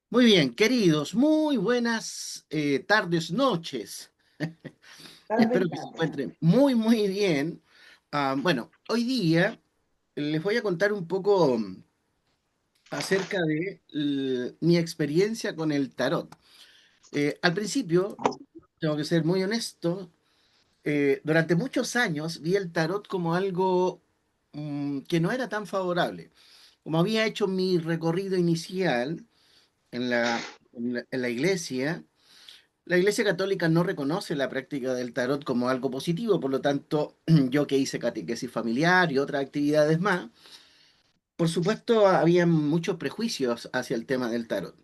Muy bien, queridos, muy buenas tardes, noches. Tarde, Espero que se tarde. encuentren muy bien. Bueno, hoy día les voy a contar un poco acerca de mi experiencia con el tarot. Al principio, tengo que ser muy honesto, durante muchos años vi el tarot como algo que no era tan favorable. Como había hecho mi recorrido inicial en la iglesia. La Iglesia Católica no reconoce la práctica del tarot como algo positivo, por lo tanto, yo que hice catequesis familiar y otras actividades más, por supuesto, había muchos prejuicios hacia el tema del tarot.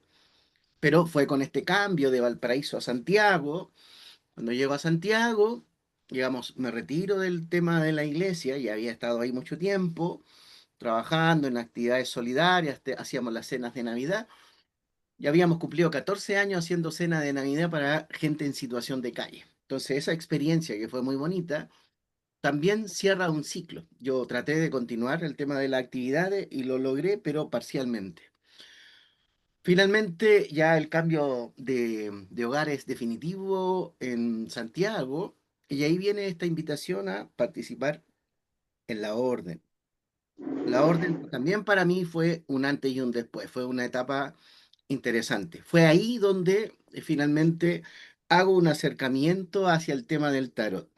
Pero fue con este cambio de Valparaíso a Santiago, cuando llego a Santiago, digamos, me retiro del tema de la iglesia y había estado ahí mucho tiempo, trabajando en actividades solidarias, hacíamos las cenas de Navidad. Ya habíamos cumplido 14 años haciendo cena de Navidad para gente en situación de calle. Entonces, esa experiencia que fue muy bonita, también cierra un ciclo. Yo traté de continuar el tema de las actividades y lo logré, pero parcialmente. Finalmente, ya el cambio de hogar es definitivo en Santiago y ahí viene esta invitación a participar en la orden. La orden también para mí fue un antes y un después, fue una etapa interesante. Fue ahí donde finalmente hago un acercamiento hacia el tema del tarot.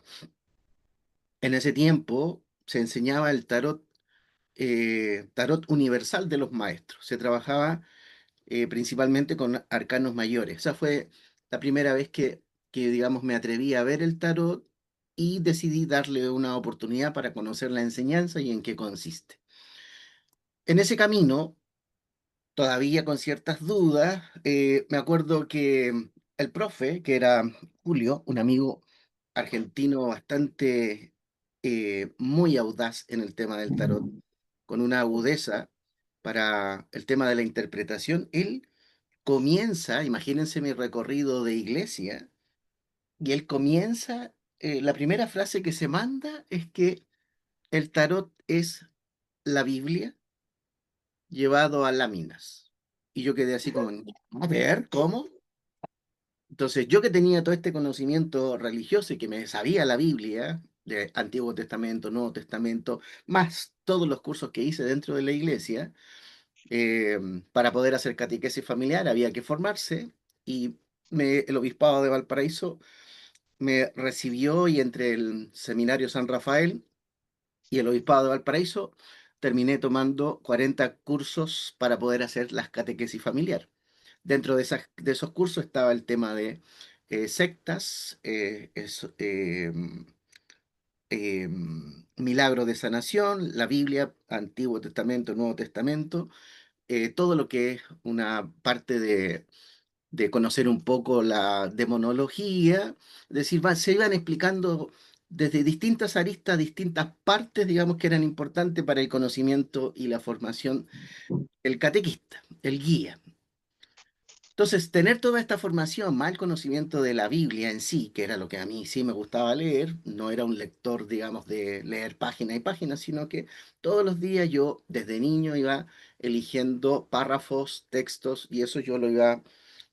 En ese tiempo se enseñaba el tarot universal de los maestros. Se trabajaba principalmente con arcanos mayores. Esa fue la primera vez que, digamos, me atreví a ver el tarot y decidí darle una oportunidad para conocer la enseñanza y en qué consiste. En ese camino todavía con ciertas dudas. Me acuerdo que el profe, que era Julio, un amigo argentino bastante muy audaz en el tema del tarot, con una agudeza para el tema de la interpretación, él comienza, imagínense mi recorrido de iglesia, y él comienza, la primera frase que se manda es que el tarot es la Biblia llevado a láminas. Y yo quedé así como, a ver, ¿cómo? Entonces, yo que tenía todo este conocimiento religioso y que me sabía la Biblia, de Antiguo Testamento, Nuevo Testamento, más todos los cursos que hice dentro de la iglesia, eh, para poder hacer catequesis familiar había que formarse y el Obispado de Valparaíso me recibió y entre el Seminario San Rafael y el Obispado de Valparaíso terminé tomando 40 cursos para poder hacer las catequesis familiar. Dentro de esos cursos estaba el tema de sectas, milagro de sanación, la Biblia, Antiguo Testamento, Nuevo Testamento, todo lo que es una parte de conocer un poco la demonología, es decir, se iban explicando desde distintas aristas, distintas partes, digamos, que eran importantes para el conocimiento y la formación, el catequista, el guía. Entonces, tener toda esta formación, más el conocimiento de la Biblia en sí, que era lo que a mí sí me gustaba leer, no era un lector, digamos, de leer página y página, sino que todos los días yo, desde niño, iba eligiendo párrafos, textos, y eso yo lo iba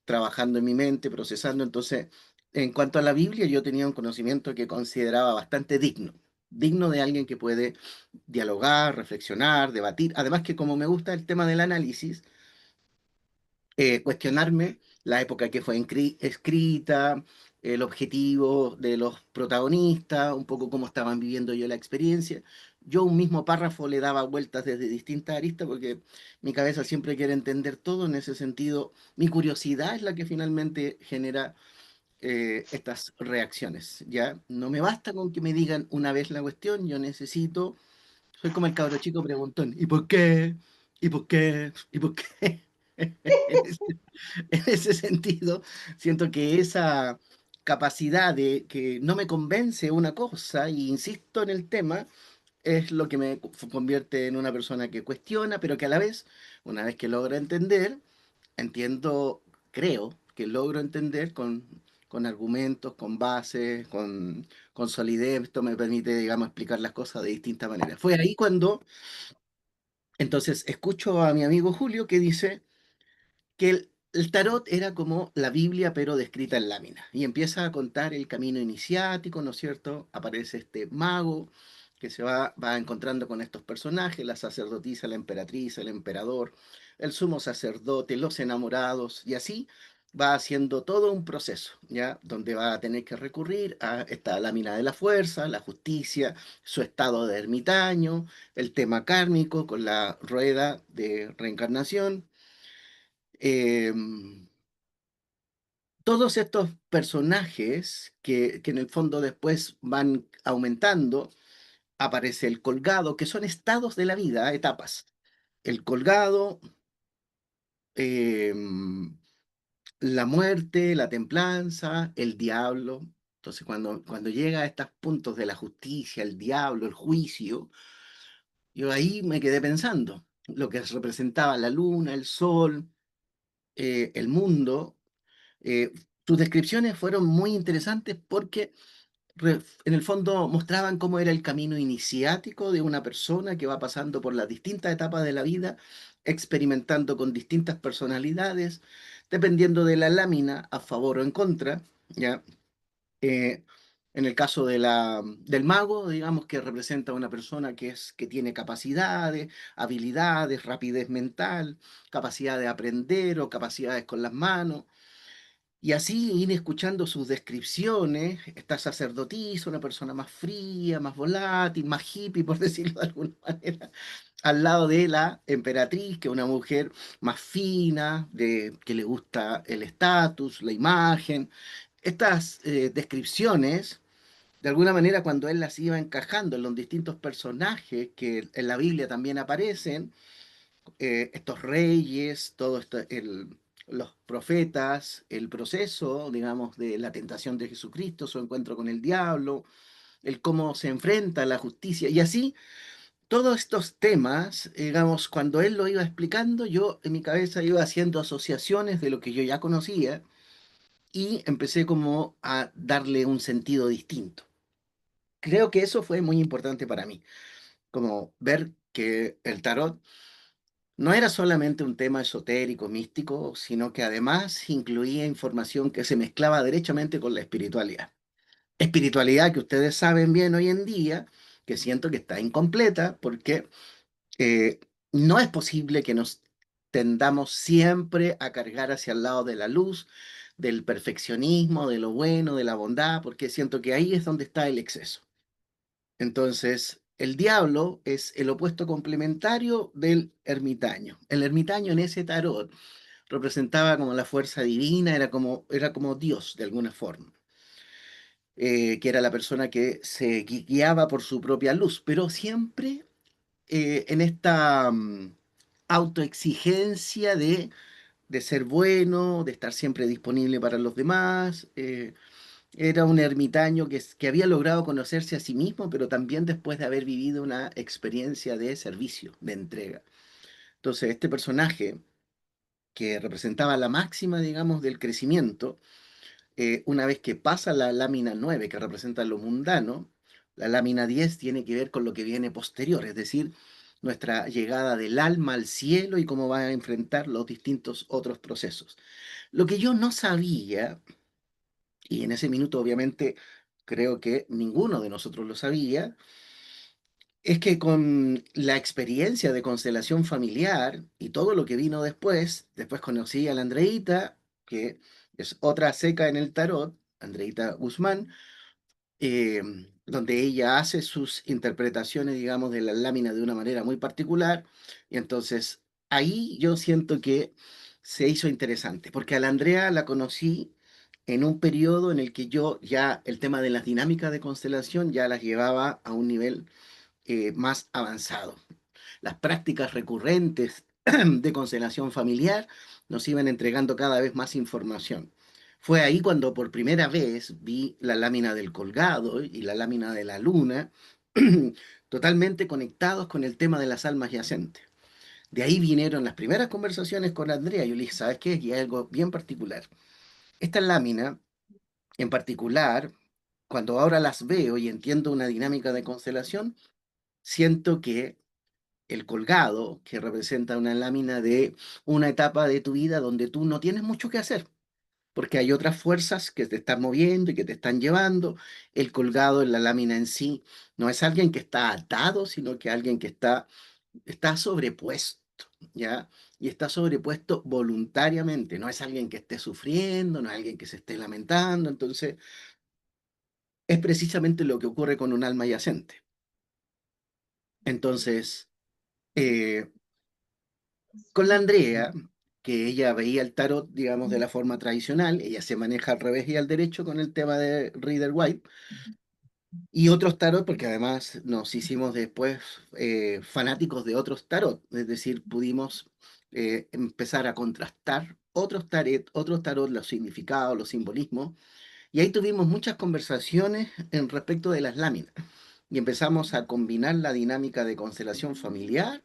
trabajando en mi mente, procesando. Entonces, en cuanto a la Biblia, yo tenía un conocimiento que consideraba bastante digno, digno de alguien que puede dialogar, reflexionar, debatir. Además que como me gusta el tema del análisis, cuestionarme la época que fue escrita, el objetivo de los protagonistas, un poco cómo estaban viviendo yo la experiencia. Yo un mismo párrafo le daba vueltas desde distintas aristas porque mi cabeza siempre quiere entender todo. En ese sentido, mi curiosidad es la que finalmente genera estas reacciones. Ya no me basta con que me digan una vez la cuestión, yo necesito, soy como el cabro chico preguntón, ¿y por qué? ¿Y por qué? ¿Y por qué? En ese, en ese sentido, siento que esa capacidad de que no me convence una cosa y insisto en el tema es lo que me convierte en una persona que cuestiona, pero que a la vez, una vez que logra entender, entiendo, creo que logro entender con argumentos, con bases, con solidez. Esto me permite, digamos, explicar las cosas de distintas maneras. Fue ahí cuando entonces escucho a mi amigo Julio que dice que el tarot era como la Biblia, pero descrita en lámina. Y empieza a contar el camino iniciático, ¿no es cierto? Aparece este mago que va encontrando con estos personajes, la sacerdotisa, la emperatriz, el emperador, el sumo sacerdote, los enamorados, y así va haciendo todo un proceso, ¿ya? Donde va a tener que recurrir a esta lámina de la fuerza, la justicia, su estado de ermitaño, el tema kármico con la rueda de reencarnación. em, Todos estos personajes que en el fondo después van aumentando, aparece el colgado, que son estados de la vida, etapas. El colgado, eh, la muerte, la templanza, el diablo. Entonces, cuando llega a estos puntos de la justicia, el diablo, el juicio, yo ahí me quedé pensando, lo que representaba la luna, el sol, el mundo. Tus descripciones fueron muy interesantes porque en el fondo mostraban cómo era el camino iniciático de una persona que va pasando por las distintas etapas de la vida, experimentando con distintas personalidades, dependiendo de la lámina, a favor o en contra, ¿ya? Eh, en el caso del mago, digamos que representa a una persona que tiene capacidades, habilidades, rapidez mental, capacidad de aprender o capacidades con las manos. Y así ir escuchando sus descripciones, esta sacerdotisa, una persona más fría, más volátil, más hippie, por decirlo de alguna manera, al lado de la emperatriz, que es una mujer más fina, que le gusta el estatus, la imagen. Estas descripciones, de alguna manera, cuando él las iba encajando en los distintos personajes que en la Biblia también aparecen, estos reyes, los profetas, el proceso, digamos, de la tentación de Jesucristo, su encuentro con el diablo, el cómo se enfrenta a la justicia, y así todos estos temas, digamos, cuando él lo iba explicando, yo en mi cabeza iba haciendo asociaciones de lo que yo ya conocía y empecé como a darle un sentido distinto. Creo que eso fue muy importante para mí, como ver que el tarot no era solamente un tema esotérico, místico, sino que además incluía información que se mezclaba derechamente con la espiritualidad. Espiritualidad que ustedes saben bien hoy en día, que siento que está incompleta porque eh, no es posible que nos tendamos siempre a cargar hacia el lado de la luz, del perfeccionismo, de lo bueno, de la bondad, porque siento que ahí es donde está el exceso. Entonces, el diablo es el opuesto complementario del ermitaño. El ermitaño en ese tarot representaba como la fuerza divina, era como Dios de alguna forma, que era la persona que se guiaba por su propia luz, pero siempre en esta autoexigencia de ser bueno, de estar siempre disponible para los demás. Era un ermitaño que había logrado conocerse a sí mismo, pero también después de haber vivido una experiencia de servicio, de entrega. Entonces, este personaje, que representaba la máxima, digamos, del crecimiento, una vez que pasa la lámina 9 que representa lo mundano, la lámina 10 tiene que ver con lo que viene posterior, es decir, nuestra llegada del alma al cielo y cómo va a enfrentar los distintos otros procesos. Lo que yo no sabía, y en ese minuto obviamente creo que ninguno de nosotros lo sabía, es que con la experiencia de constelación familiar y todo lo que vino después conocí a la Andreita, que es otra seca en el tarot, Andreita Guzmán, eh, donde ella hace sus interpretaciones, digamos, de la lámina de una manera muy particular. Y entonces ahí yo siento que se hizo interesante, porque a la Andrea la conocí en un periodo en el que yo ya el tema de las dinámicas de constelación ya las llevaba a un nivel más avanzado. Las prácticas recurrentes de constelación familiar nos iban entregando cada vez más información. Fue ahí cuando por primera vez vi la lámina del colgado y la lámina de la luna totalmente conectados con el tema de las almas yacentes. De ahí vinieron las primeras conversaciones con Andrea. Yo le dije, ¿sabes qué? Y hay algo bien particular. Esta lámina, en particular, cuando ahora las veo y entiendo una dinámica de constelación, siento que el colgado, que representa una lámina de una etapa de tu vida donde tú no tienes mucho que hacer, porque hay otras fuerzas que te están moviendo y que te están llevando. El colgado en la lámina en sí no es alguien que está atado, sino que alguien que está sobrepuesto, ¿ya? Y está sobrepuesto voluntariamente, no es alguien que esté sufriendo, no es alguien que se esté lamentando, entonces es precisamente lo que ocurre con un alma yacente. Entonces, eh, con la Andrea, que ella veía el tarot, digamos, de la forma tradicional, ella se maneja al revés y al derecho con el tema de Rider White, y otros tarot, porque además nos hicimos después fanáticos de otros tarot, es decir, pudimos empezar a contrastar otros tarot, los significados, los simbolismos, y ahí tuvimos muchas conversaciones en respecto de las láminas, y empezamos a combinar la dinámica de constelación familiar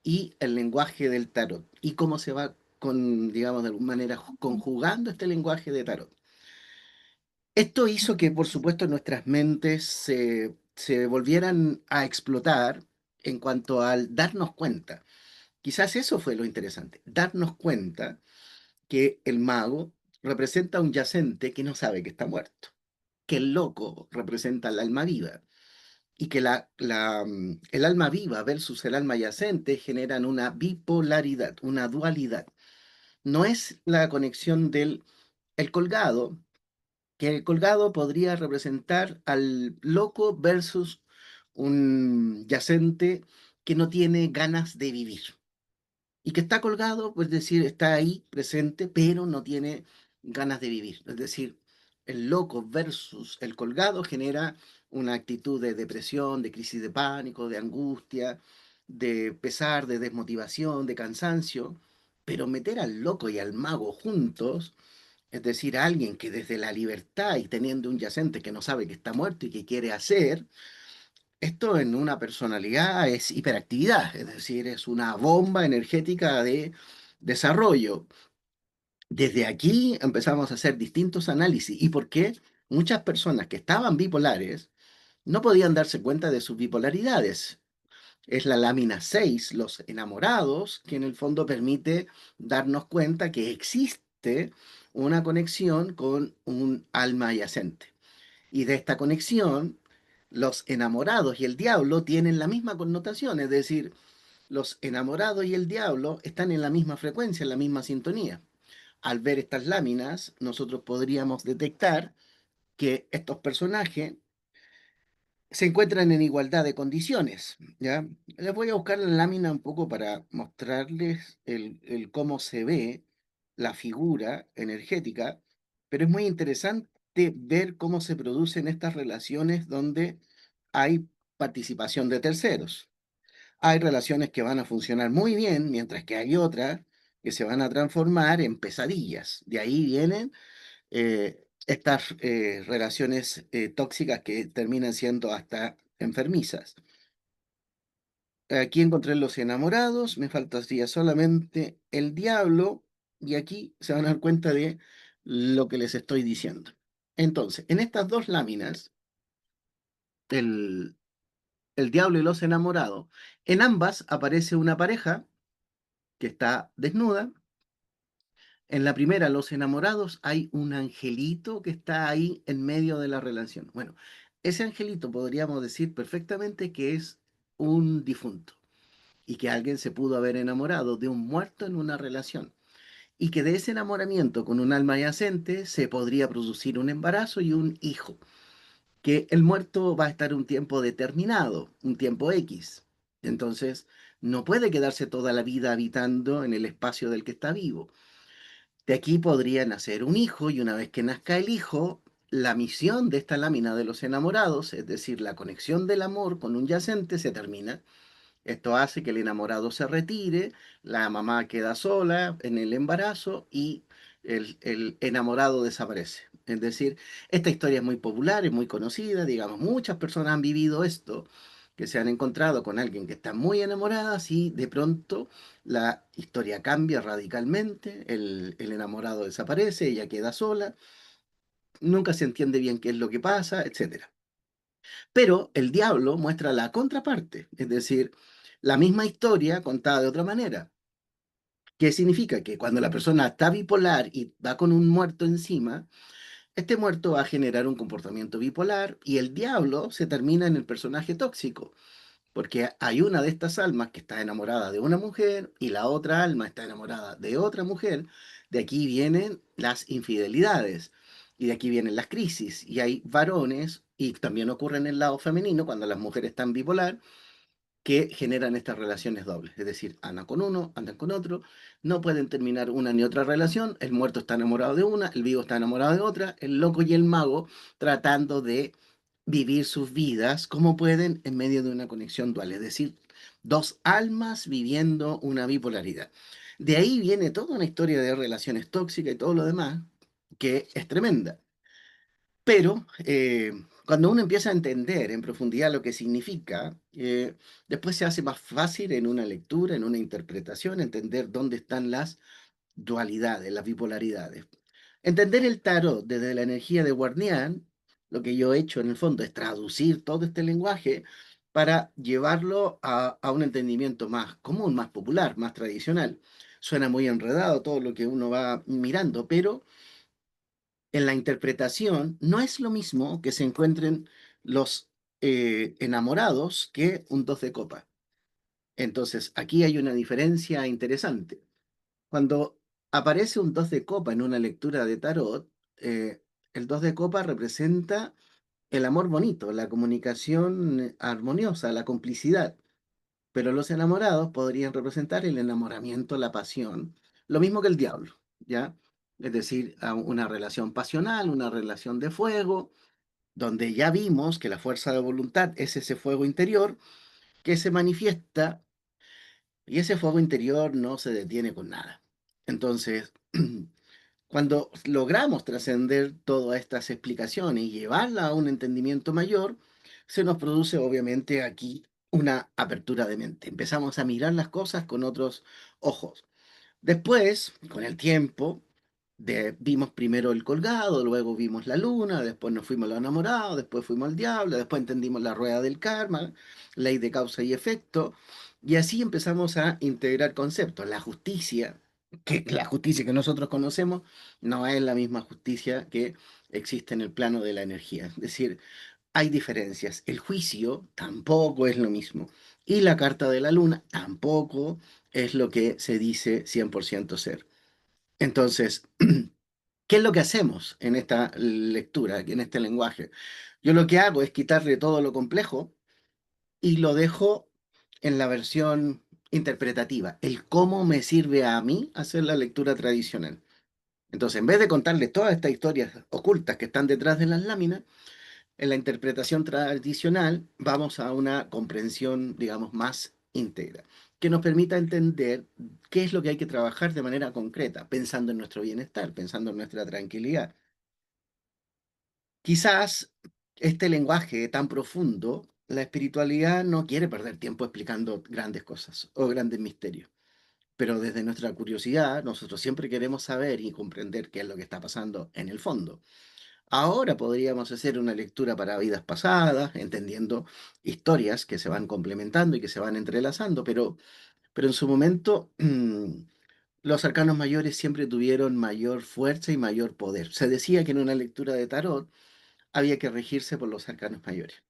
y el lenguaje del tarot, y cómo se va con, digamos, de alguna manera conjugando este lenguaje de tarot. Esto hizo que, por supuesto, nuestras mentes se volvieran a explotar en cuanto al darnos cuenta. Quizás eso fue lo interesante, darnos cuenta que el mago representa un yacente que no sabe que está muerto, que el loco representa el alma viva y que el alma viva versus el alma yacente generan una bipolaridad, una dualidad. No es la conexión del el colgado, que el colgado podría representar al loco versus un yacente que no tiene ganas de vivir y que está colgado, pues decir, está ahí presente, pero no tiene ganas de vivir. Es decir, el loco versus el colgado genera una actitud de depresión, de crisis de pánico, de angustia, de pesar, de desmotivación, de cansancio, pero meter al loco y al mago juntos, es decir, a alguien que desde la libertad y teniendo un yacente que no sabe que está muerto y que quiere hacer, esto en una personalidad es hiperactividad, es decir, es una bomba energética de desarrollo. Desde aquí empezamos a hacer distintos análisis. ¿Y por qué? Muchas personas que estaban bipolares no podían darse cuenta de sus bipolaridades. Es la lámina 6, los enamorados, que en el fondo permite darnos cuenta que existe una conexión con un alma adyacente. Y de esta conexión, los enamorados y el diablo tienen la misma connotación, es decir, los enamorados y el diablo están en la misma frecuencia, en la misma sintonía. Al ver estas láminas, nosotros podríamos detectar que estos personajes se encuentran en igualdad de condiciones, ¿ya? Les voy a buscar la lámina un poco para mostrarles el cómo se ve la figura energética, pero es muy interesante ver cómo se producen estas relaciones donde hay participación de terceros. Hay relaciones que van a funcionar muy bien, mientras que hay otras que se van a transformar en pesadillas. De ahí vienen estas relaciones tóxicas que terminan siendo hasta enfermizas. Aquí encontré los enamorados, me faltaría solamente el diablo, y aquí se van a dar cuenta de lo que les estoy diciendo. Entonces, en estas dos láminas, el, el diablo y los enamorados, en ambas aparece una pareja que está desnuda. En la primera, los enamorados, hay un angelito que está ahí en medio de la relación. Bueno, ese angelito podríamos decir perfectamente que es un difunto y que alguien se pudo haber enamorado de un muerto en una relación y que de ese enamoramiento con un alma yacente se podría producir un embarazo y un hijo, que el muerto va a estar un tiempo determinado, un tiempo X. Entonces, no puede quedarse toda la vida habitando en el espacio del que está vivo. De aquí podría nacer un hijo y una vez que nazca el hijo, la misión de esta lámina de los enamorados, es decir, la conexión del amor con un yacente, se termina. Esto hace que el enamorado se retire, la mamá queda sola en el embarazo y el enamorado desaparece. Es decir, esta historia es muy popular, es muy conocida, digamos, muchas personas han vivido esto, que se han encontrado con alguien que está muy enamorada y de pronto la historia cambia radicalmente, el enamorado desaparece, ella queda sola, nunca se entiende bien qué es lo que pasa, etcétera. Pero el diablo muestra la contraparte, es decir, la misma historia contada de otra manera. ¿Qué significa? Que cuando la persona está bipolar y va con un muerto encima, este muerto va a generar un comportamiento bipolar y el diablo se termina en el personaje tóxico, porque hay una de estas almas que está enamorada de una mujer y la otra alma está enamorada de otra mujer. De aquí vienen las infidelidades y de aquí vienen las crisis. Y hay varones, y también ocurre en el lado femenino, cuando las mujeres están bipolar, que generan estas relaciones dobles. Es decir, andan con uno, andan con otro, no pueden terminar una ni otra relación, el muerto está enamorado de una, el vivo está enamorado de otra, el loco y el mago tratando de vivir sus vidas como pueden en medio de una conexión dual, es decir, dos almas viviendo una bipolaridad. De ahí viene toda una historia de relaciones tóxicas y todo lo demás, que es tremenda. Pero cuando uno empieza a entender en profundidad lo que significa, después se hace más fácil en una lectura, en una interpretación, entender dónde están las dualidades, las bipolaridades. Entender el tarot desde la energía de Guardián, lo que yo he hecho en el fondo es traducir todo este lenguaje para llevarlo a un entendimiento más común, más popular, más tradicional. Suena muy enredado todo lo que uno va mirando, pero en la interpretación no es lo mismo que se encuentren los enamorados que un 2 de copa. Entonces, aquí hay una diferencia interesante. Cuando aparece un 2 de copa en una lectura de tarot, el 2 de copa representa el amor bonito, la comunicación armoniosa, la complicidad. Pero los enamorados podrían representar el enamoramiento, la pasión, lo mismo que el diablo, ¿ya? Es decir, una relación pasional, una relación de fuego, donde ya vimos que la fuerza de voluntad es ese fuego interior que se manifiesta y ese fuego interior no se detiene con nada. Entonces, cuando logramos trascender todas estas explicaciones y llevarla a un entendimiento mayor, se nos produce obviamente aquí una apertura de mente. Empezamos a mirar las cosas con otros ojos. Después, con el tiempo, vimos primero el colgado, luego vimos la luna, después nos fuimos a los enamorados, después fuimos al diablo, después entendimos la rueda del karma, ley de causa y efecto, y así empezamos a integrar conceptos. La justicia, que la justicia que nosotros conocemos, no es la misma justicia que existe en el plano de la energía. Es decir, hay diferencias. El juicio tampoco es lo mismo. Y la carta de la luna tampoco es lo que se dice 100% ser. Entonces, ¿qué es lo que hacemos en esta lectura, en este lenguaje? Yo lo que hago es quitarle todo lo complejo y lo dejo en la versión interpretativa, el cómo me sirve a mí hacer la lectura tradicional. Entonces, en vez de contarles todas estas historias ocultas que están detrás de las láminas, en la interpretación tradicional vamos a una comprensión, digamos, más íntegra, que nos permita entender qué es lo que hay que trabajar de manera concreta, pensando en nuestro bienestar, pensando en nuestra tranquilidad. Quizás este lenguaje tan profundo, la espiritualidad no quiere perder tiempo explicando grandes cosas o grandes misterios, pero desde nuestra curiosidad nosotros siempre queremos saber y comprender qué es lo que está pasando en el fondo. Ahora podríamos hacer una lectura para vidas pasadas, entendiendo historias que se van complementando y que se van entrelazando, pero en su momento los arcanos mayores siempre tuvieron mayor fuerza y mayor poder. Se decía que en una lectura de tarot había que regirse por los arcanos mayores.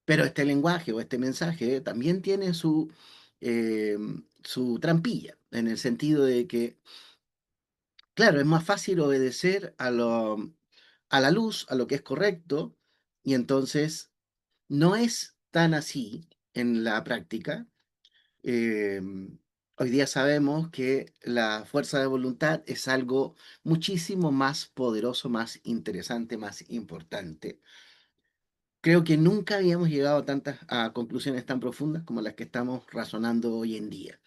Pero este lenguaje o este mensaje también tiene eh, su trampilla, en el sentido de que, claro, es más fácil obedecer a la luz, a lo que es correcto, y entonces no es tan así en la práctica. Eh, Hoy día sabemos que la fuerza de voluntad es algo muchísimo más poderoso, más interesante, más importante. Creo que nunca habíamos llegado a conclusiones tan profundas como las que estamos razonando hoy en día.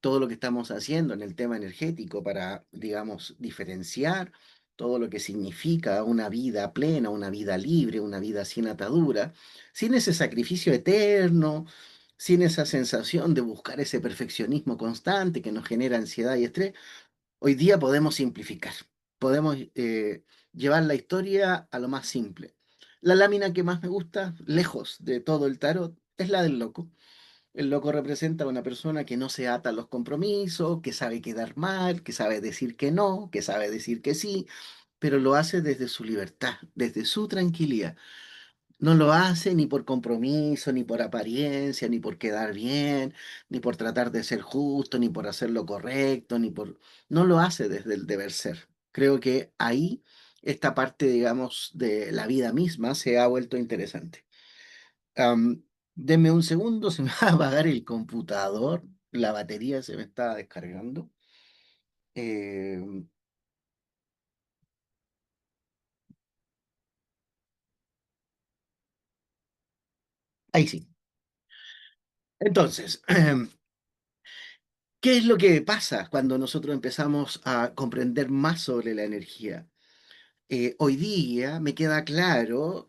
Todo lo que estamos haciendo en el tema energético para, digamos, diferenciar todo lo que significa una vida plena, una vida libre, una vida sin atadura, sin ese sacrificio eterno, sin esa sensación de buscar ese perfeccionismo constante que nos genera ansiedad y estrés. Hoy día podemos simplificar, podemos llevar la historia a lo más simple. La lámina que más me gusta, lejos de todo el tarot, es la del loco, El loco representa a una persona que no se ata a los compromisos, que sabe quedar mal, que sabe decir que no, que sabe decir que sí, pero lo hace desde su libertad, desde su tranquilidad. No lo hace ni por compromiso, ni por apariencia, ni por quedar bien, ni por tratar de ser justo, ni por hacer lo correcto, ni por... No lo hace desde el deber ser. Creo que ahí esta parte, digamos, de la vida misma se ha vuelto interesante. Denme un segundo, se me va a apagar el computador, la batería se me está descargando. Eh, ahí sí. Entonces, ¿qué es lo que pasa cuando nosotros empezamos a comprender más sobre la energía? Hoy día me queda claro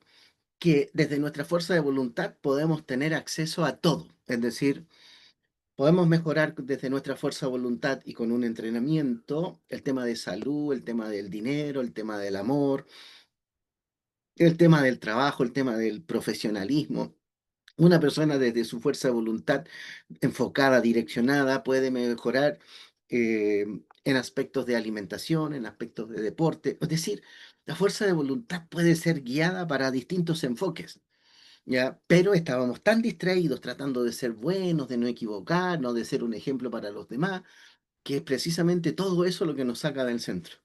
que desde nuestra fuerza de voluntad podemos tener acceso a todo. Es decir, podemos mejorar desde nuestra fuerza de voluntad y con un entrenamiento el tema de salud, el tema del dinero, el tema del amor, el tema del trabajo, el tema del profesionalismo. Una persona desde su fuerza de voluntad enfocada, direccionada, puede mejorar en aspectos de alimentación, en aspectos de deporte. Es decir, la fuerza de voluntad puede ser guiada para distintos enfoques, ¿ya? Pero estábamos tan distraídos tratando de ser buenos, de no equivocarnos, de ser un ejemplo para los demás, que es precisamente todo eso lo que nos saca del centro.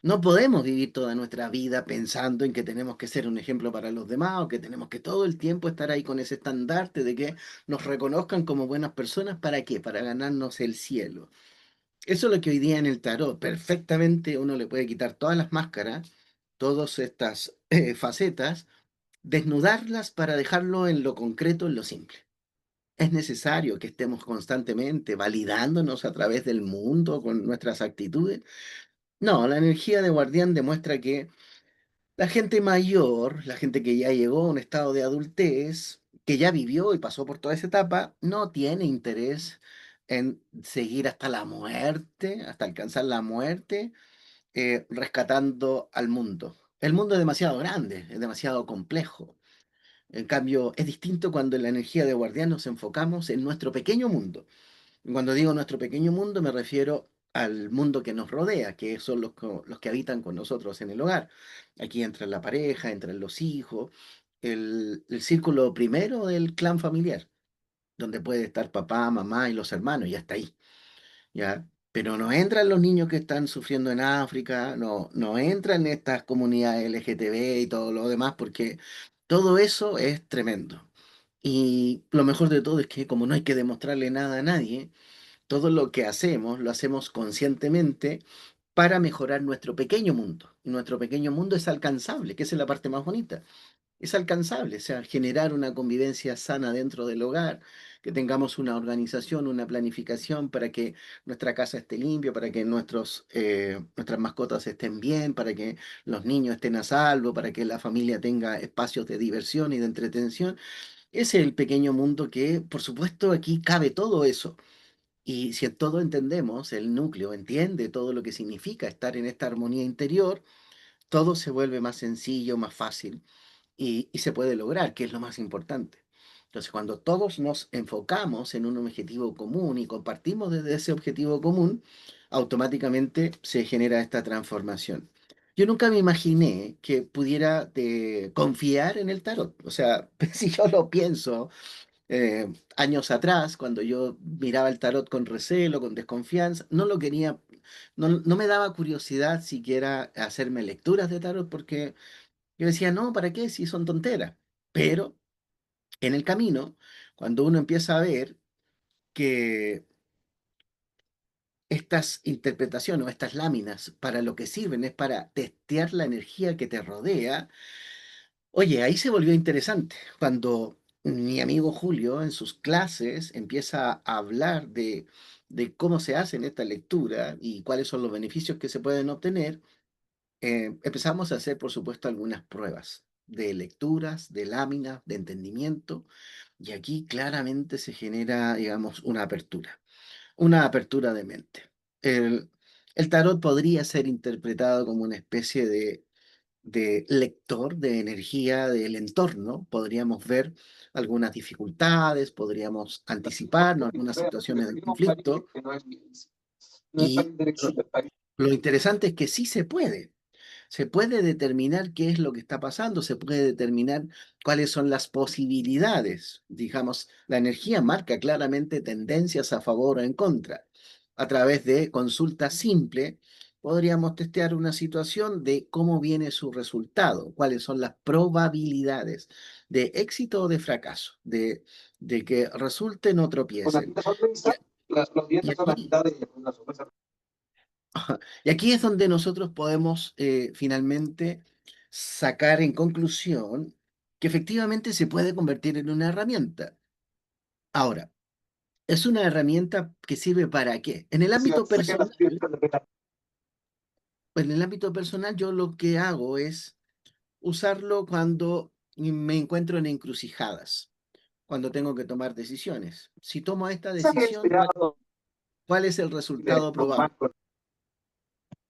No podemos vivir toda nuestra vida pensando en que tenemos que ser un ejemplo para los demás o que tenemos que todo el tiempo estar ahí con ese estandarte de que nos reconozcan como buenas personas. ¿Para qué? Para ganarnos el cielo. Eso es lo que hoy día en el tarot perfectamente uno le puede quitar todas las máscaras, todas estas facetas, desnudarlas para dejarlo en lo concreto, en lo simple. Es necesario que estemos constantemente validándonos a través del mundo con nuestras actitudes. No, la energía de guardián demuestra que la gente mayor, la gente que ya llegó a un estado de adultez, que ya vivió y pasó por toda esa etapa, no tiene interés en seguir hasta la muerte, hasta alcanzar la muerte, rescatando al mundo. El mundo es demasiado grande, es demasiado complejo. En cambio, es distinto cuando en la energía de guardián nos enfocamos en nuestro pequeño mundo. Cuando digo nuestro pequeño mundo, me refiero al mundo que nos rodea, que son los que habitan con nosotros en el hogar. Aquí entra la pareja, entran los hijos, el círculo primero del clan familiar, donde puede estar papá, mamá y los hermanos, y hasta ahí, ¿ya? Pero no entran los niños que están sufriendo en África, no entran estas comunidades LGTB y todo lo demás, porque todo eso es tremendo. Y lo mejor de todo es que como no hay que demostrarle nada a nadie, todo lo que hacemos lo hacemos conscientemente para mejorar nuestro pequeño mundo. Y nuestro pequeño mundo es alcanzable, que esa es la parte más bonita. Es alcanzable, o sea, generar una convivencia sana dentro del hogar, que tengamos una organización, una planificación para que nuestra casa esté limpia, para que nuestras mascotas estén bien, para que los niños estén a salvo, para que la familia tenga espacios de diversión y de entretención. Ese es el pequeño mundo que, por supuesto, aquí cabe todo eso. Y si en todo entendemos, el núcleo entiende todo lo que significa estar en esta armonía interior, todo se vuelve más sencillo, más fácil y se puede lograr, que es lo más importante. Entonces, cuando todos nos enfocamos en un objetivo común y compartimos desde ese objetivo común, automáticamente se genera esta transformación. Yo nunca me imaginé que pudiera confiar en el tarot. O sea, si yo lo pienso, años atrás, cuando yo miraba el tarot con recelo, con desconfianza, no lo quería, no me daba curiosidad siquiera hacerme lecturas de tarot porque yo decía, no, ¿para qué? Si son tonteras. Pero en el camino, cuando uno empieza a ver que estas interpretaciones o estas láminas para lo que sirven es para testear la energía que te rodea. Oye, ahí se volvió interesante cuando mi amigo Julio en sus clases empieza a hablar de cómo se hacen esta lectura y cuáles son los beneficios que se pueden obtener. Empezamos a hacer, por supuesto, algunas pruebas de lecturas, de láminas, de entendimiento, y aquí claramente se genera, digamos, una apertura de mente. El, el tarot podría ser interpretado como una especie de lector de energía del entorno. Podríamos ver algunas dificultades, podríamos anticiparnos algunas situaciones de conflicto y lo interesante es que sí se puede. Se puede determinar qué es lo que está pasando, se puede determinar cuáles son las posibilidades. Digamos, la energía marca claramente tendencias a favor o en contra. A través de consulta simple, podríamos testear una situación de cómo viene su resultado, cuáles son las probabilidades de éxito o de fracaso, de que resulten o tropiecen. Y, y aquí y aquí es donde nosotros podemos finalmente sacar en conclusión que efectivamente se puede convertir en una herramienta. Ahora, ¿es una herramienta que sirve para qué? En el ámbito personal yo lo que hago es usarlo cuando me encuentro en encrucijadas, cuando tengo que tomar decisiones. Si tomo esta decisión, ¿cuál es el resultado probable?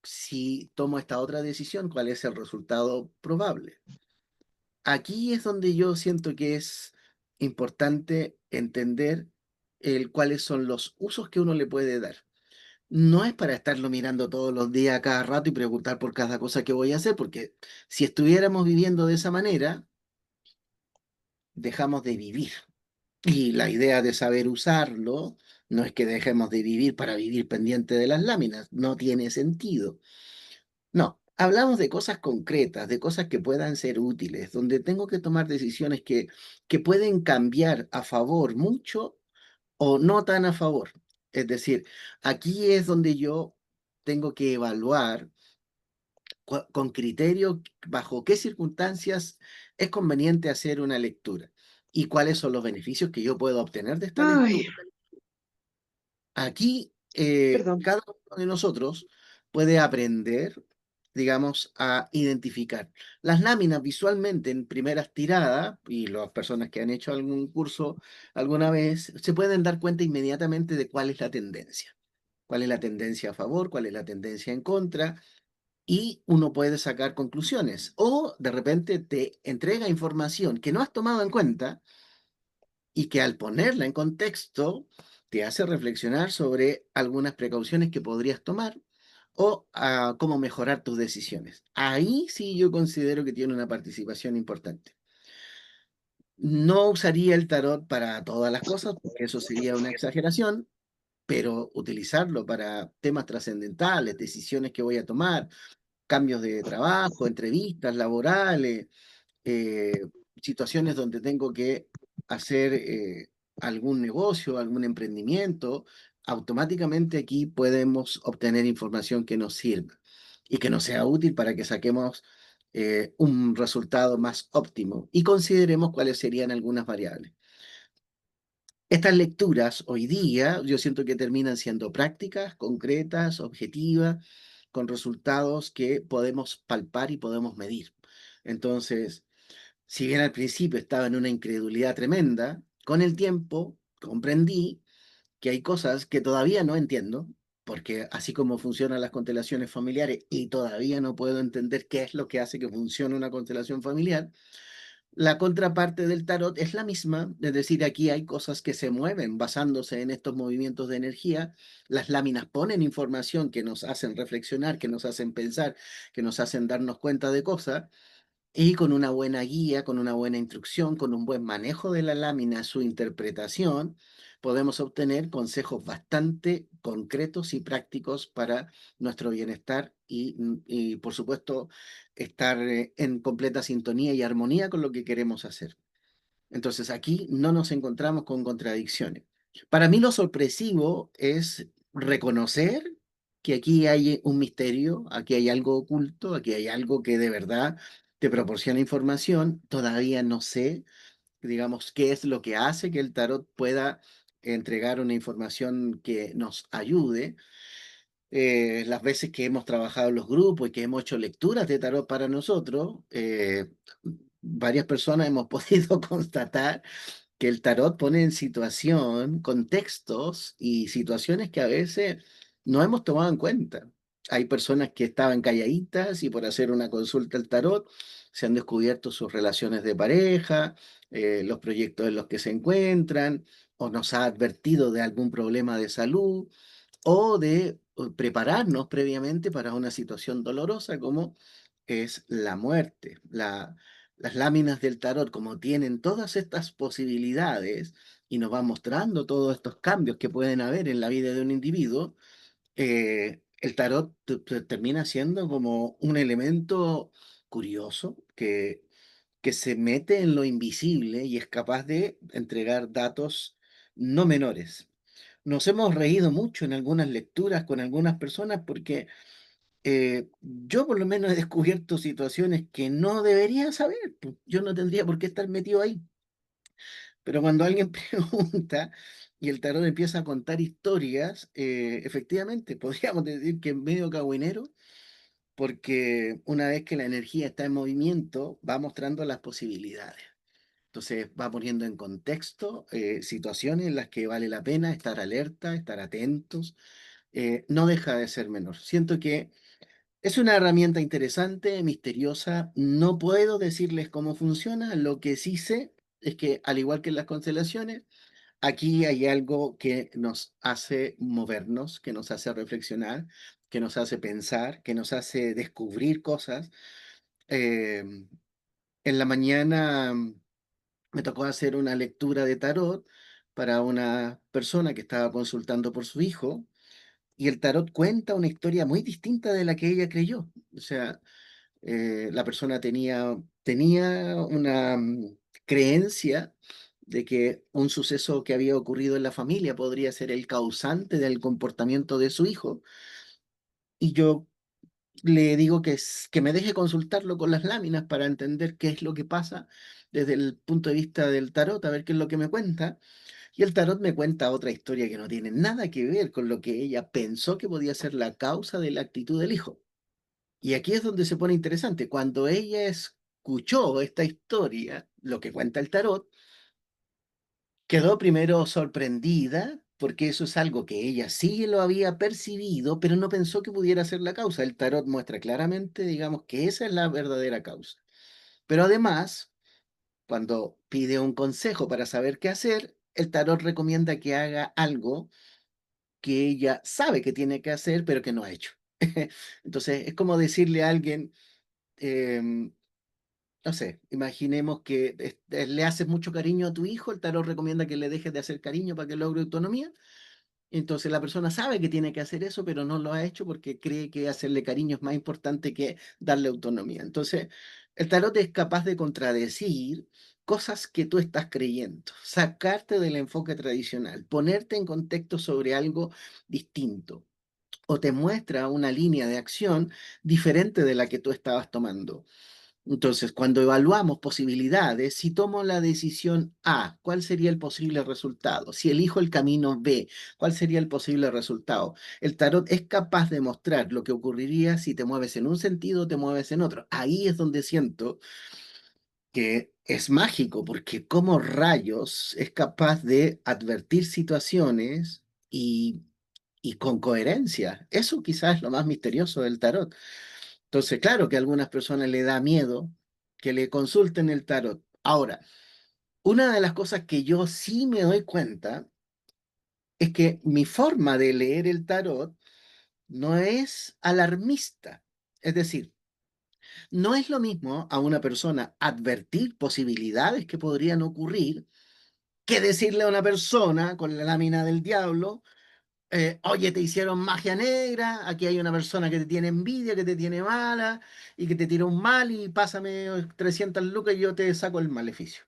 Si tomo esta otra decisión, ¿cuál es el resultado probable? Aquí es donde yo siento que es importante entender cuáles son los usos que uno le puede dar. No es para estarlo mirando todos los días, a cada rato y preguntar por cada cosa que voy a hacer, porque si estuviéramos viviendo de esa manera, dejamos de vivir. Y la idea de saber usarlo no es que dejemos de vivir para vivir pendiente de las láminas, no tiene sentido. No, hablamos de cosas concretas, de cosas que puedan ser útiles, donde tengo que tomar decisiones que pueden cambiar a favor mucho o no tan a favor. Es decir, aquí es donde yo tengo que evaluar con criterio bajo qué circunstancias es conveniente hacer una lectura y cuáles son los beneficios que yo puedo obtener de esta Ay, lectura. Aquí perdón. cada uno de nosotros puede aprender, digamos, a identificar las láminas visualmente en primeras tiradas, y las personas que han hecho algún curso alguna vez se pueden dar cuenta inmediatamente de cuál es la tendencia a favor, cuál es la tendencia en contra, y uno puede sacar conclusiones. O de repente te entrega información que no has tomado en cuenta y que al ponerla en contexto te hace reflexionar sobre algunas precauciones que podrías tomar o cómo mejorar tus decisiones. Ahí sí yo considero que tiene una participación importante. No usaría el tarot para todas las cosas, porque eso sería una exageración, pero utilizarlo para temas trascendentales, decisiones que voy a tomar, cambios de trabajo, entrevistas laborales, eh, situaciones donde tengo que hacer algún negocio, algún emprendimiento, automáticamente aquí podemos obtener información que nos sirva y que nos sea útil para que saquemos un resultado más óptimo y consideremos cuáles serían algunas variables. Estas lecturas hoy día yo siento que terminan siendo prácticas, concretas, objetivas, con resultados que podemos palpar y podemos medir. Entonces, si bien al principio estaba en una incredulidad tremenda, con el tiempo comprendí que hay cosas que todavía no entiendo, porque así como funcionan las constelaciones familiares y todavía no puedo entender qué es lo que hace que funcione una constelación familiar, la contraparte del tarot es la misma, es decir, aquí hay cosas que se mueven basándose en estos movimientos de energía. Las láminas ponen información que nos hacen reflexionar, que nos hacen pensar, que nos hacen darnos cuenta de cosas. Y con una buena guía, con una buena instrucción, con un buen manejo de la lámina, su interpretación, podemos obtener consejos bastante concretos y prácticos para nuestro bienestar y, por supuesto, estar en completa sintonía y armonía con lo que queremos hacer. Entonces aquí no nos encontramos con contradicciones. Para mí lo sorpresivo es reconocer que aquí hay un misterio, aquí hay algo oculto, aquí hay algo que de verdad te proporciona información. Todavía no sé, digamos, qué es lo que hace que el tarot pueda entregar una información que nos ayude. Las veces que hemos trabajado en los grupos y que hemos hecho lecturas de tarot para nosotros, varias personas hemos podido constatar que el tarot pone en situación contextos y situaciones que a veces no hemos tomado en cuenta. Hay personas que estaban calladitas y por hacer una consulta al tarot se han descubierto sus relaciones de pareja, los proyectos en los que se encuentran, o nos ha advertido de algún problema de salud, o de prepararnos previamente para una situación dolorosa como es la muerte. Las láminas del tarot, como tienen todas estas posibilidades y nos van mostrando todos estos cambios que pueden haber en la vida de un individuo, el tarot termina siendo como un elemento curioso que se mete en lo invisible y es capaz de entregar datos no menores. Nos hemos reído mucho en algunas lecturas con algunas personas porque yo por lo menos he descubierto situaciones que no debería saber, pues. Yo no tendría por qué estar metido ahí. Pero cuando alguien pregunta y el tarot empieza a contar historias, efectivamente, podríamos decir que es medio cagüinero, porque una vez que la energía está en movimiento, va mostrando las posibilidades. Entonces va poniendo en contexto situaciones en las que vale la pena estar alerta, estar atentos. No deja de ser menor. Siento que es una herramienta interesante, misteriosa. No puedo decirles cómo funciona. Lo que sí sé es que, al igual que en las constelaciones, aquí hay algo que nos hace movernos, que nos hace reflexionar, que nos hace pensar, que nos hace descubrir cosas. Eh, en la mañana me tocó hacer una lectura de tarot para una persona que estaba consultando por su hijo y el tarot cuenta una historia muy distinta de la que ella creyó. O sea, la persona tenía una creencia de que un suceso que había ocurrido en la familia podría ser el causante del comportamiento de su hijo. Y yo le digo que me deje consultarlo con las láminas para entender qué es lo que pasa desde el punto de vista del tarot, a ver qué es lo que me cuenta. Y el tarot me cuenta otra historia que no tiene nada que ver con lo que ella pensó que podía ser la causa de la actitud del hijo. Y aquí es donde se pone interesante. Cuando ella escuchó esta historia, lo que cuenta el tarot, quedó primero sorprendida, porque eso es algo que ella sí lo había percibido, pero no pensó que pudiera ser la causa. El tarot muestra claramente, digamos, que esa es la verdadera causa. Pero además, cuando pide un consejo para saber qué hacer, el tarot recomienda que haga algo que ella sabe que tiene que hacer, pero que no ha hecho. Entonces, es como decirle a alguien, em, no sé, imaginemos que le haces mucho cariño a tu hijo, el tarot recomienda que le dejes de hacer cariño para que logre autonomía. Entonces la persona sabe que tiene que hacer eso, pero no lo ha hecho porque cree que hacerle cariño es más importante que darle autonomía. Entonces, el tarot es capaz de contradecir cosas que tú estás creyendo, sacarte del enfoque tradicional, ponerte en contexto sobre algo distinto o te muestra una línea de acción diferente de la que tú estabas tomando. Entonces, cuando evaluamos posibilidades, si tomo la decisión A, ¿cuál sería el posible resultado? Si elijo el camino B, ¿cuál sería el posible resultado? El tarot es capaz de mostrar lo que ocurriría si te mueves en un sentido o te mueves en otro. Ahí es donde siento que es mágico, porque como rayos es capaz de advertir situaciones y con coherencia. Eso quizás es lo más misterioso del tarot. Entonces, claro que a algunas personas le da miedo que le consulten el tarot. Ahora, una de las cosas que yo sí me doy cuenta es que mi forma de leer el tarot no es alarmista. Es decir, no es lo mismo a una persona advertir posibilidades que podrían ocurrir que decirle a una persona con la lámina del diablo, oye, te hicieron magia negra, aquí hay una persona que te tiene envidia, que te tiene mala y que te tiró un mal y pásame 300 lucas y yo te saco el maleficio.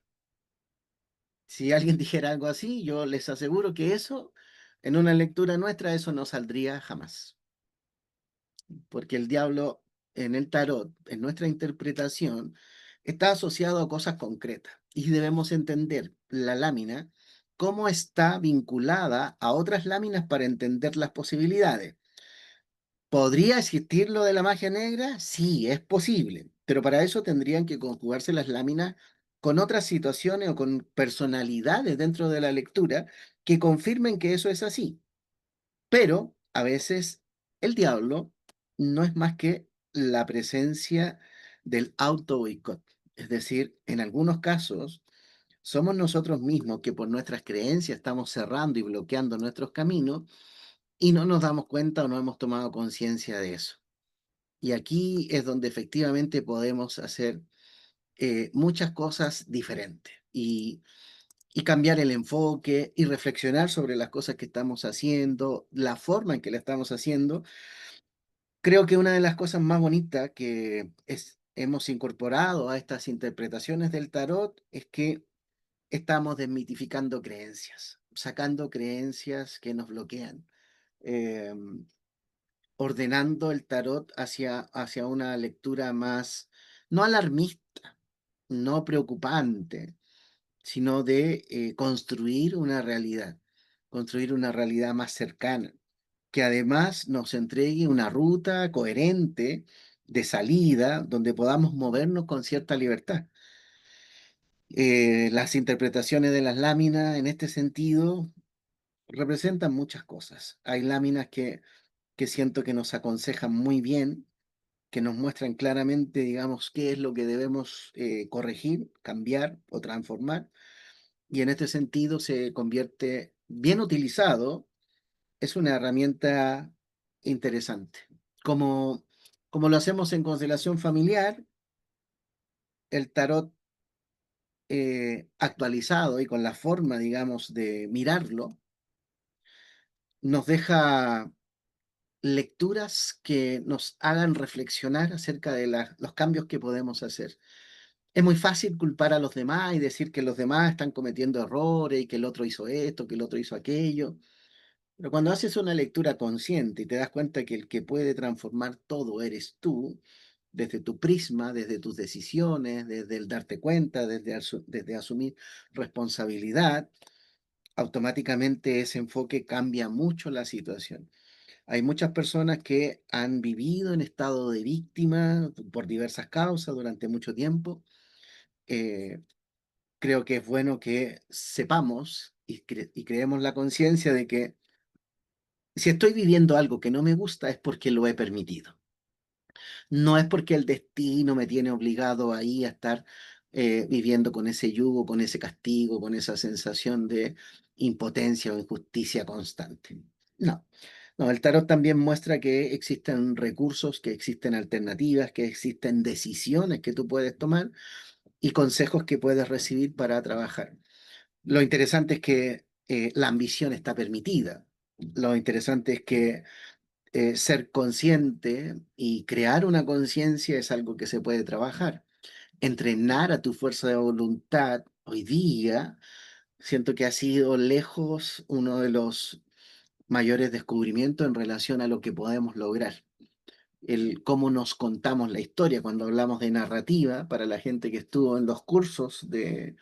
Si alguien dijera algo así, yo les aseguro que eso, en una lectura nuestra, eso no saldría jamás. Porque el diablo en el tarot, en nuestra interpretación, está asociado a cosas concretas y debemos entender la lámina cómo está vinculada a otras láminas para entender las posibilidades. ¿Podría existir lo de la magia negra? Sí, es posible, pero para eso tendrían que conjugarse las láminas con otras situaciones o con personalidades dentro de la lectura que confirmen que eso es así. Pero a veces el diablo no es más que la presencia del auto boicot. Es decir, en algunos casos somos nosotros mismos que por nuestras creencias estamos cerrando y bloqueando nuestros caminos y no nos damos cuenta o no hemos tomado conciencia de eso. Y aquí es donde efectivamente podemos hacer muchas cosas diferentes y cambiar el enfoque y reflexionar sobre las cosas que estamos haciendo, la forma en que la estamos haciendo. Creo que una de las cosas más bonitas que hemos incorporado a estas interpretaciones del tarot es que estamos desmitificando creencias, sacando creencias que nos bloquean, ordenando el tarot hacia una lectura más, no alarmista, no preocupante, sino de construir una realidad más cercana, que además nos entregue una ruta coherente de salida donde podamos movernos con cierta libertad. Las interpretaciones de las láminas en este sentido representan muchas cosas. Hay láminas que siento que nos aconsejan muy bien, que nos muestran claramente, digamos, qué es lo que debemos corregir, cambiar o transformar. Y en este sentido se convierte, bien utilizado, es una herramienta interesante. Como, como lo hacemos en constelación familiar, el tarot actualizado y con la forma, digamos, de mirarlo, nos deja lecturas que nos hagan reflexionar acerca de los cambios que podemos hacer. Es muy fácil culpar a los demás y decir que los demás están cometiendo errores y que el otro hizo esto, que el otro hizo aquello. Pero cuando haces una lectura consciente y te das cuenta que el que puede transformar todo eres tú, desde tu prisma, desde tus decisiones, desde el darte cuenta, desde asumir responsabilidad, automáticamente ese enfoque cambia mucho la situación. Hay muchas personas que han vivido en estado de víctima por diversas causas durante mucho tiempo. Eh, Creo que es bueno que sepamos y creemos la conciencia de que si estoy viviendo algo que no me gusta es porque lo he permitido. No es porque el destino me tiene obligado ahí a estar viviendo con ese yugo, con ese castigo, con esa sensación de impotencia o injusticia constante. No, no, el tarot también muestra que existen recursos, que existen alternativas, que existen decisiones que tú puedes tomar y consejos que puedes recibir para trabajar. Lo interesante es que la ambición está permitida. Lo interesante es que ser consciente y crear una conciencia es algo que se puede trabajar. Entrenar a tu fuerza de voluntad hoy día, siento que ha sido lejos uno de los mayores descubrimientos en relación a lo que podemos lograr. El cómo nos contamos la historia cuando hablamos de narrativa, para la gente que estuvo en los cursos de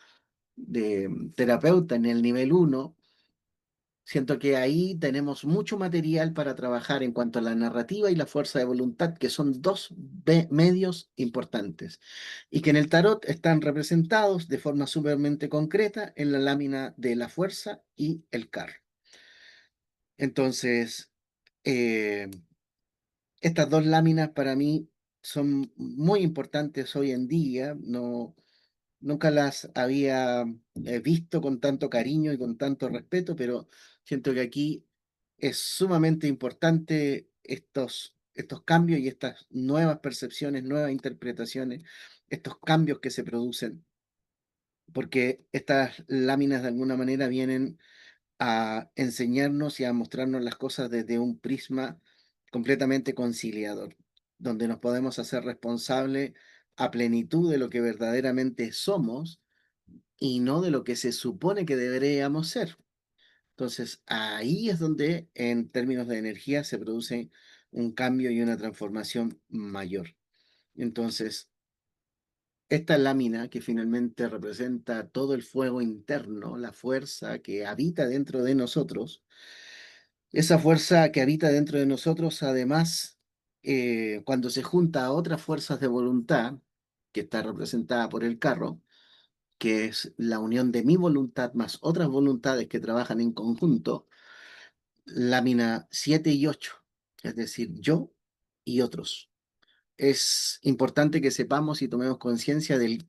terapeuta en el nivel uno. Siento que ahí tenemos mucho material para trabajar en cuanto a la narrativa y la fuerza de voluntad, que son dos medios importantes, y que en el tarot están representados de forma sumamente concreta en la lámina de la fuerza y el carro. Entonces, eh, estas dos láminas para mí son muy importantes hoy en día. No, nunca las había visto con tanto cariño y con tanto respeto, pero siento que aquí es sumamente importante estos cambios y estas nuevas percepciones, nuevas interpretaciones, estos cambios que se producen, porque estas láminas de alguna manera vienen a enseñarnos y a mostrarnos las cosas desde un prisma completamente conciliador, donde nos podemos hacer responsable a plenitud de lo que verdaderamente somos y no de lo que se supone que deberíamos ser. Entonces, ahí es donde, en términos de energía, se produce un cambio y una transformación mayor. Entonces, esta lámina que finalmente representa todo el fuego interno, la fuerza que habita dentro de nosotros, esa fuerza que habita dentro de nosotros, además, cuando se junta a otras fuerzas de voluntad, que está representada por el carro, que es la unión de mi voluntad más otras voluntades que trabajan en conjunto, lámina 7 y 8, es decir, yo, y otros. Es importante que sepamos y tomemos conciencia del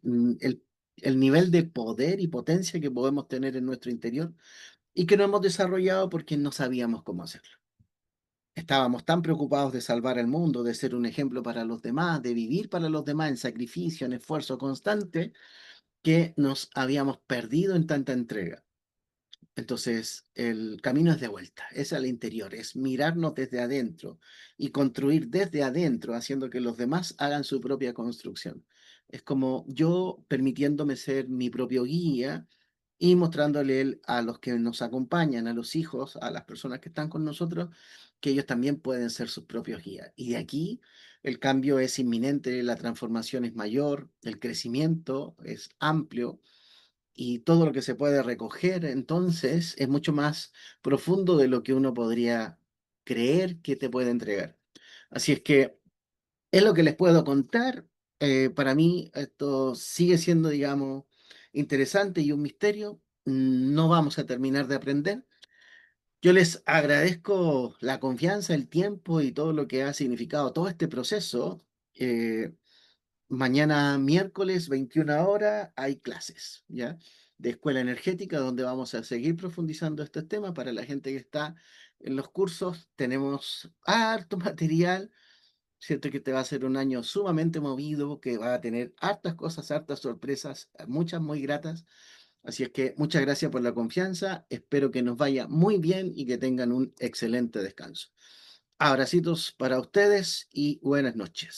el nivel de poder y potencia que podemos tener en nuestro interior y que no hemos desarrollado porque no sabíamos cómo hacerlo. Estábamos tan preocupados de salvar al mundo, de ser un ejemplo para los demás, de vivir para los demás en sacrificio, en esfuerzo constante, que nos habíamos perdido en tanta entrega. Entonces, el camino es de vuelta, es al interior, es mirarnos desde adentro y construir desde adentro, haciendo que los demás hagan su propia construcción. Es como yo permitiéndome ser mi propio guía y mostrándole a los que nos acompañan, a los hijos, a las personas que están con nosotros, que ellos también pueden ser sus propios guías. Y de aquí el cambio es inminente, la transformación es mayor, el crecimiento es amplio y todo lo que se puede recoger entonces es mucho más profundo de lo que uno podría creer que te puede entregar. Así es que es lo que les puedo contar. Para mí esto sigue siendo, digamos, interesante y un misterio. No vamos a terminar de aprender. Yo les agradezco la confianza, el tiempo y todo lo que ha significado todo este proceso. Eh, Mañana miércoles, 21 horas, hay clases, ¿ya? De escuela energética, donde vamos a seguir profundizando estos temas. Para la gente que está en los cursos, tenemos harto material. Siento que te va a ser un año sumamente movido, que va a tener hartas cosas, hartas sorpresas, muchas muy gratas. Así es que muchas gracias por la confianza. Espero que nos vaya muy bien y que tengan un excelente descanso. Abracitos para ustedes y buenas noches.